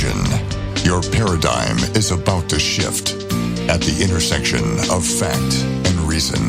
Attention, your paradigm is about to shift at the intersection of fact and reason.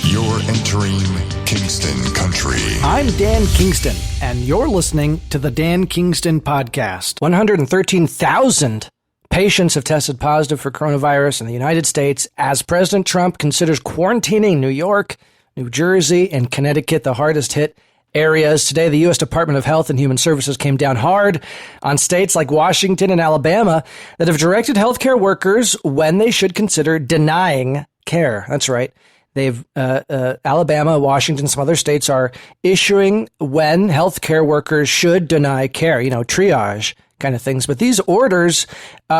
You're entering Kingston Country. I'm Dan Kingston, and you're listening to the Dan Kingston Podcast. 113,000 patients have tested positive for coronavirus in the United States as President Trump considers quarantining New York, New Jersey, and Connecticut, the hardest hit areas. Today, the U.S. Department of Health and Human Services came down hard on states like Washington and Alabama that have directed healthcare workers when they should consider denying care. That's right. They've Alabama, Washington, some other states are issuing when healthcare workers should deny care, triage kind of things. But these orders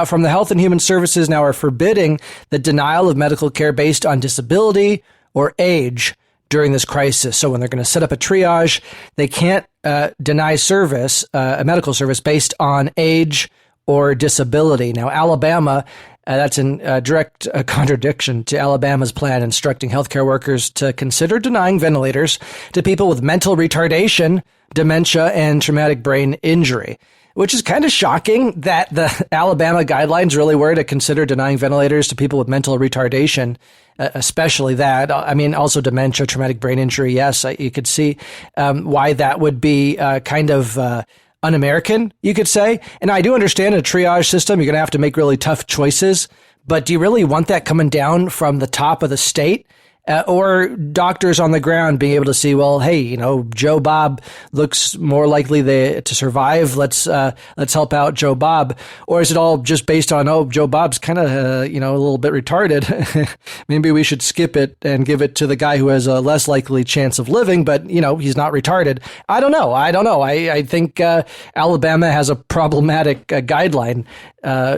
from the Health and Human Services now are forbidding the denial of medical care based on disability or age during this crisis. So when they're going to set up a triage, they can't deny service, a medical service based on age or disability. Now, Alabama, that's in direct contradiction to Alabama's plan instructing healthcare workers to consider denying ventilators to people with mental retardation, dementia, and traumatic brain injury, which is kind of shocking that the Alabama guidelines really were to consider denying ventilators to people with mental retardation, especially that. I mean, also dementia, traumatic brain injury. Yes, you could see why that would be kind of un-American, you could say. And I do understand a triage system, you're going to have to make really tough choices. But do you really want that coming down from the top of the state? Or doctors on the ground being able to see, well, hey, Joe Bob looks more likely to survive. Let's help out Joe Bob. Or is it all just based on, Joe Bob's kind of, a little bit retarded. Maybe we should skip it and give it to the guy who has a less likely chance of living, but, he's not retarded. I don't know. I think Alabama has a problematic guideline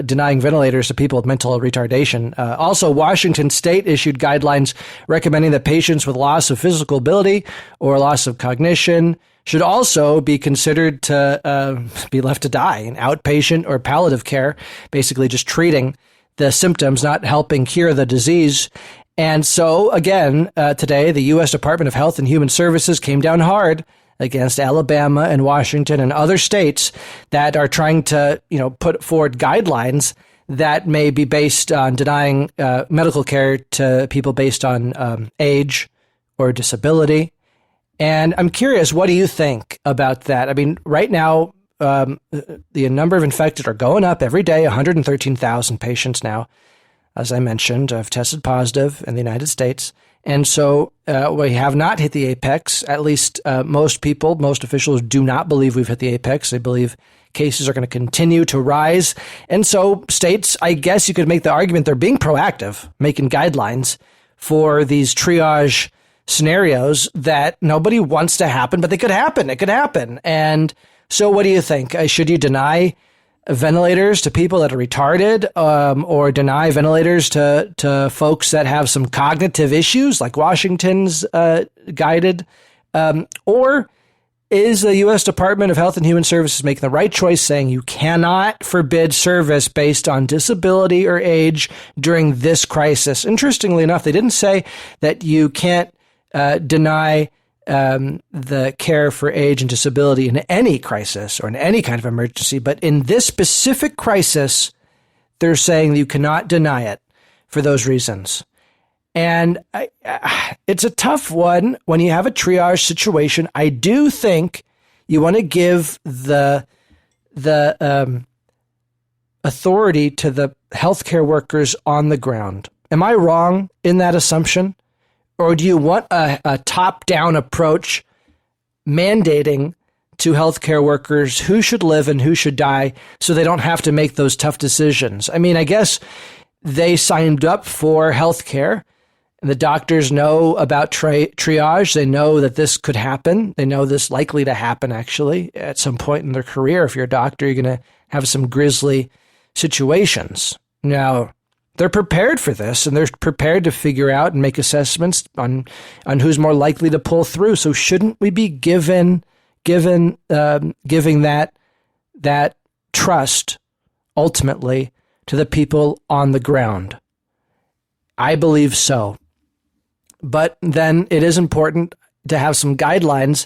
denying ventilators to people with mental retardation. Also, Washington State issued guidelines recommending that patients with loss of physical ability or loss of cognition should also be considered to be left to die in outpatient or palliative care, basically just treating the symptoms, not helping cure the disease. And so, again, today, the U.S. Department of Health and Human Services came down hard against Alabama and Washington and other states that are trying to, put forward guidelines that may be based on denying medical care to people based on age or disability. And I'm curious, what do you think about that? I mean, right now, the number of infected are going up every day, 113,000 patients now, as I mentioned, have tested positive in the United States. And so we have not hit the apex. At least most officials do not believe we've hit the apex. They believe cases are going to continue to rise. And so states, I guess you could make the argument they're being proactive, making guidelines for these triage scenarios that nobody wants to happen, but they could happen. It could happen. And so what do you think? Should you deny ventilators to people that are retarded or deny ventilators to folks that have some cognitive issues like Washington's guided? Or is the U.S. Department of Health and Human Services making the right choice saying you cannot forbid service based on disability or age during this crisis? Interestingly enough, they didn't say that you can't deny the care for age and disability in any crisis or in any kind of emergency. But in this specific crisis, they're saying you cannot deny it for those reasons. And it's a tough one when you have a triage situation. I do think you want to give the authority to the healthcare workers on the ground. Am I wrong in that assumption? Or do you want a top-down approach mandating to healthcare workers who should live and who should die so they don't have to make those tough decisions? I mean, I guess they signed up for healthcare. And the doctors know about triage. They know that this could happen. They know this likely to happen, actually, at some point in their career. If you're a doctor, you're going to have some grisly situations. Now, they're prepared for this, and they're prepared to figure out and make assessments on who's more likely to pull through. So shouldn't we be giving that trust ultimately to the people on the ground? I believe so. But then it is important to have some guidelines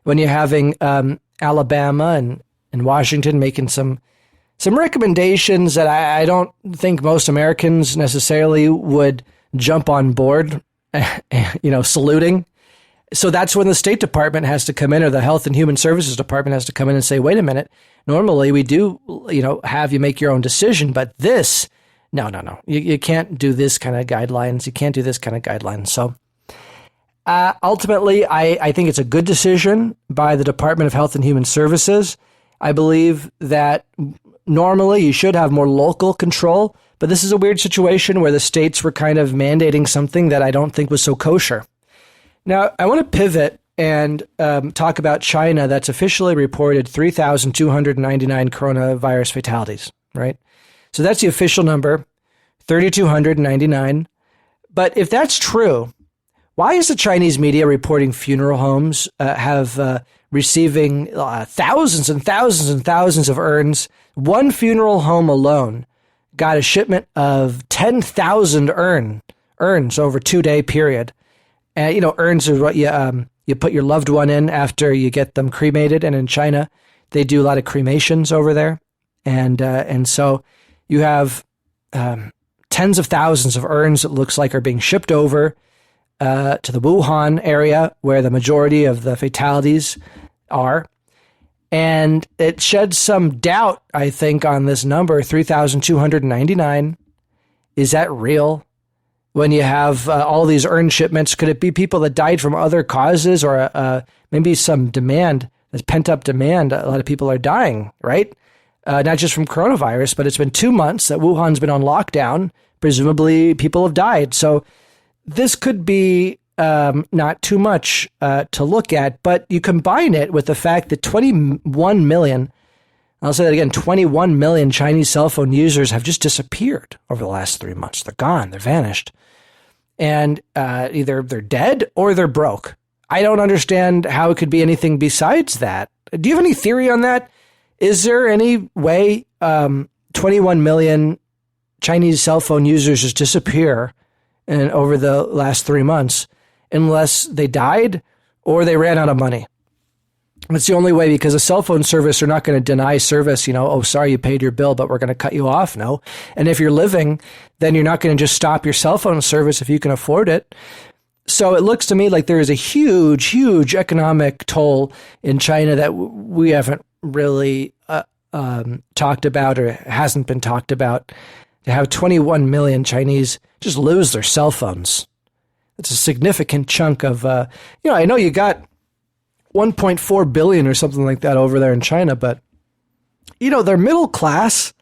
when you're having Alabama and Washington making some some recommendations that I don't think most Americans necessarily would jump on board, saluting. So that's when the State Department has to come in, or the Health and Human Services Department has to come in and say, wait a minute, normally we do, have you make your own decision, but this, no. You can't do this kind of guidelines. You can't do this kind of guidelines. So ultimately, I think it's a good decision by the Department of Health and Human Services. I believe that normally you should have more local control, but this is a weird situation where the states were kind of mandating something that I don't think was so kosher. Now, I want to pivot and talk about China. That's officially reported 3,299 coronavirus fatalities, right? So that's the official number, 3,299. But if that's true, why is the Chinese media reporting funeral homes receiving thousands and thousands and thousands of urns? One funeral home alone got a shipment of 10,000 urns over a 2-day period. Urns are what you put your loved one in after you get them cremated. And in China, they do a lot of cremations over there. And so you have tens of thousands of urns, it looks like, are being shipped over to the Wuhan area where the majority of the fatalities are. And it sheds some doubt, I think, on this number, 3,299. Is that real? When you have all these urn shipments, could it be people that died from other causes, or maybe some demand, there's pent-up demand? A lot of people are dying, right? Not just from coronavirus, but it's been 2 months that Wuhan's been on lockdown. Presumably people have died. So this could be not too much to look at, but you combine it with the fact that 21 million, I'll say that again, 21 million Chinese cell phone users have just disappeared over the last 3 months. They're gone. They're vanished. And either they're dead or they're broke. I don't understand how it could be anything besides that. Do you have any theory on that? Is there any way 21 million Chinese cell phone users just disappear over the last 3 months unless they died or they ran out of money? It's the only way, because a cell phone service are not going to deny service, oh, sorry, you paid your bill, but we're going to cut you off. No. And if you're living, then you're not going to just stop your cell phone service if you can afford it. So it looks to me like there is a huge, huge economic toll in China that we haven't really talked about, or hasn't been talked about. To have 21 million Chinese just lose their cell phones. It's a significant chunk of, I know you got 1.4 billion or something like that over there in China, but their middle class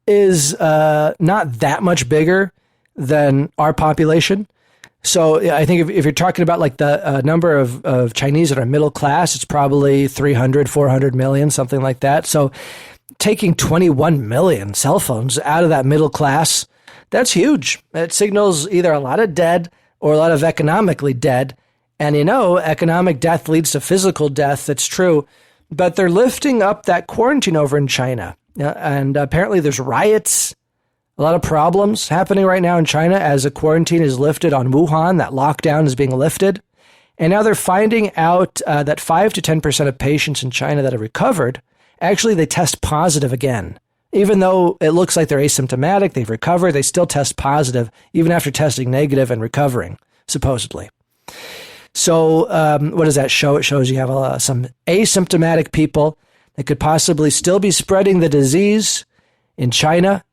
is not that much bigger than our population. So I think if you're talking about like the number of Chinese that are middle class, it's probably 300, 400 million, something like that. So taking 21 million cell phones out of that middle class, that's huge. It signals either a lot of dead or a lot of economically dead. And economic death leads to physical death. That's true. But they're lifting up that quarantine over in China. And apparently there's riots, a lot of problems happening right now in China as a quarantine is lifted on Wuhan. That lockdown is being lifted. And now they're finding out that 5 to 10% of patients in China that have recovered, actually they test positive again. Even though it looks like they're asymptomatic, they've recovered, they still test positive, even after testing negative and recovering, supposedly. So what does that show? It shows you have some asymptomatic people that could possibly still be spreading the disease in China.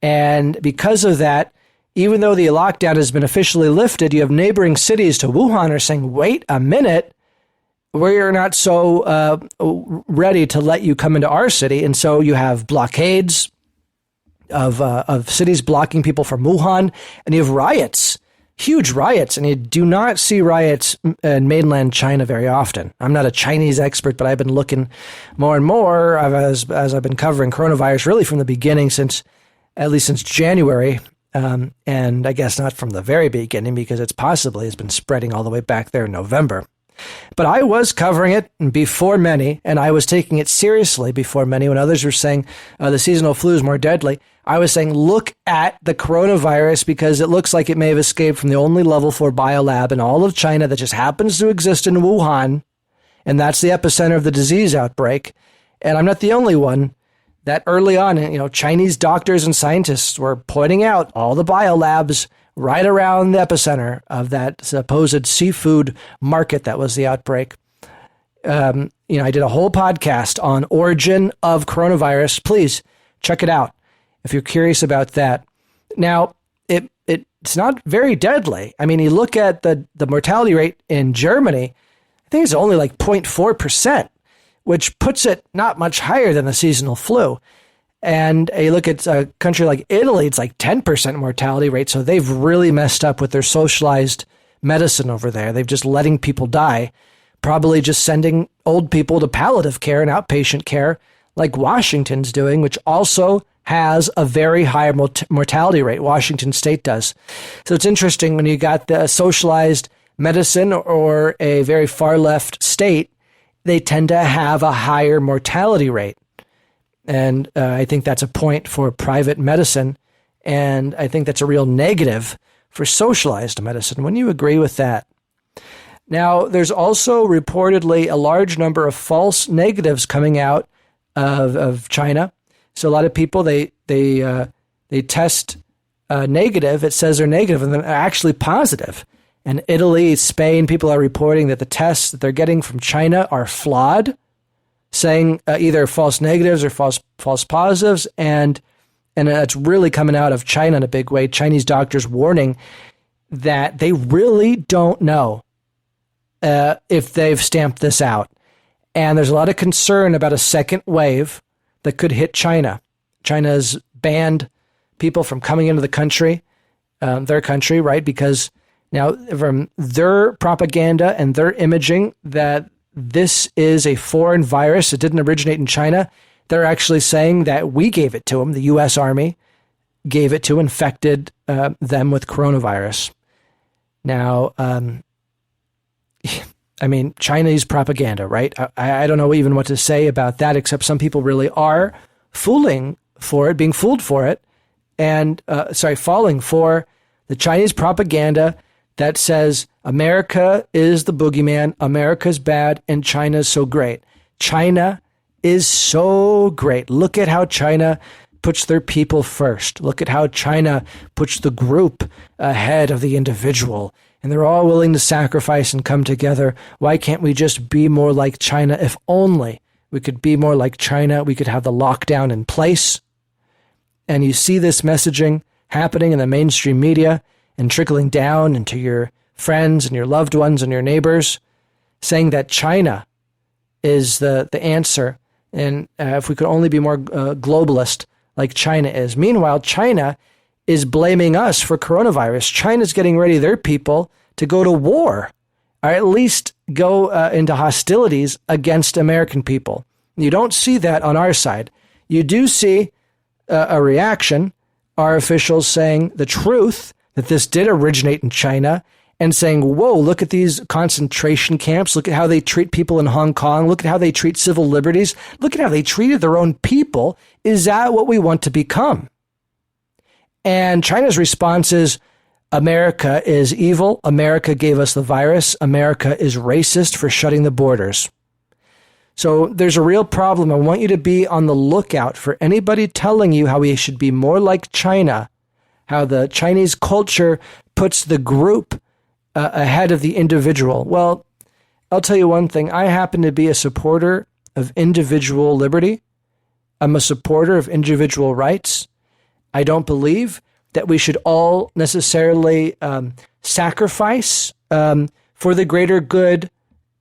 And because of that, even though the lockdown has been officially lifted, you have neighboring cities to Wuhan are saying, wait a minute, we're not so ready to let you come into our city. And so you have blockades of cities blocking people from Wuhan, and you have riots. Huge riots, and you do not see riots in mainland China very often. I'm not a Chinese expert, but I've been looking more and more as I've been covering coronavirus really from the beginning, at least since January, and I guess not from the very beginning because it's possibly has been spreading all the way back there in November. But I was covering it before many, and I was taking it seriously before many when others were saying the seasonal flu is more deadly. I was saying, look at the coronavirus because it looks like it may have escaped from the only level 4 biolab in all of China that just happens to exist in Wuhan, and that's the epicenter of the disease outbreak. And I'm not the only one that early on, Chinese doctors and scientists were pointing out all the biolabs right around the epicenter of that supposed seafood market that was the outbreak. I did a whole podcast on origin of coronavirus. Please check it out if you're curious about that. Now, it's not very deadly. I mean, you look at the mortality rate in Germany, I think it's only like 0.4%, which puts it not much higher than the seasonal flu. And you look at a country like Italy, it's like 10% mortality rate. So they've really messed up with their socialized medicine over there. They've just letting people die, probably just sending old people to palliative care and outpatient care like Washington's doing, which also has a very high mortality rate. Washington State does. So it's interesting when you got the socialized medicine or a very far left state, they tend to have a higher mortality rate. And I think that's a point for private medicine. And I think that's a real negative for socialized medicine. Wouldn't you agree with that? Now, there's also reportedly a large number of false negatives coming out of China. So a lot of people, they test negative. It says they're negative, and then they're actually positive. And Italy, Spain, people are reporting that the tests that they're getting from China are flawed, saying either false negatives or false positives. And it's really coming out of China in a big way. Chinese doctors warning that they really don't know if they've stamped this out. And there's a lot of concern about a second wave that could hit China. China's banned people from coming into the country, their country, right? Because now from their propaganda and their imaging that this is a foreign virus, it didn't originate in China, they're actually saying that we gave it to them, the U.S. Army gave it to, infected them with coronavirus. Now, Chinese propaganda, right? I don't know even what to say about that, except some people really are being fooled for it, and falling for the Chinese propaganda that says America is the boogeyman, America's bad, and China's so great. China is so great. Look at how China puts their people first. Look at how China puts the group ahead of the individual. And they're all willing to sacrifice and come together. Why can't we just be more like China? If only we could be more like China, we could have the lockdown in place. And you see this messaging happening in the mainstream media and trickling down into your friends and your loved ones and your neighbors, saying that China is the answer. And if we could only be more globalist like China is. Meanwhile, China is blaming us for coronavirus. China's getting ready, their people, to go to war, or at least go into hostilities against American people. You don't see that on our side. You do see a reaction, our officials saying the truth, that this did originate in China, and saying, whoa, look at these concentration camps. Look at how they treat people in Hong Kong. Look at how they treat civil liberties. Look at how they treated their own people. Is that what we want to become? And China's response is, America is evil. America gave us the virus. America is racist for shutting the borders. So there's a real problem. I want you to be on the lookout for anybody telling you how we should be more like China, how the Chinese culture puts the group ahead of the individual. Well, I'll tell you one thing. I happen to be a supporter of individual liberty. I'm a supporter of individual rights. I don't believe that we should all necessarily sacrifice for the greater good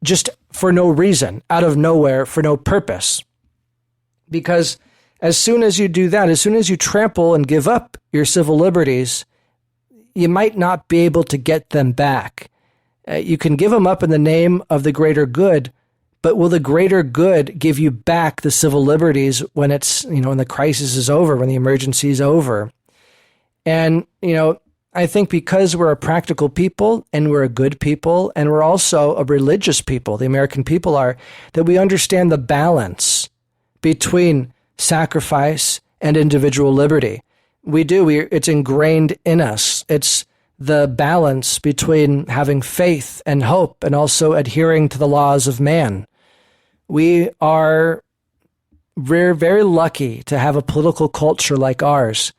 just for no reason, out of nowhere, for no purpose. Because as soon as you do that, as soon as you trample and give up your civil liberties, you might not be able to get them back. You can give them up in the name of the greater good, but will the greater good give you back the civil liberties when it's, when the crisis is over, when the emergency is over? And, I think because we're a practical people and we're a good people and we're also a religious people, the American people are, that we understand the balance between sacrifice and individual liberty. We do. It's ingrained in us. It's the balance between having faith and hope and also adhering to the laws of man. We are We're very lucky to have a political culture like ours,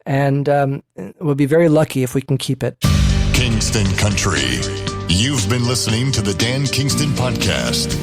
and we'll be very lucky if we can keep it. Kingston Country. You've been listening to the Dan Kingston Podcast.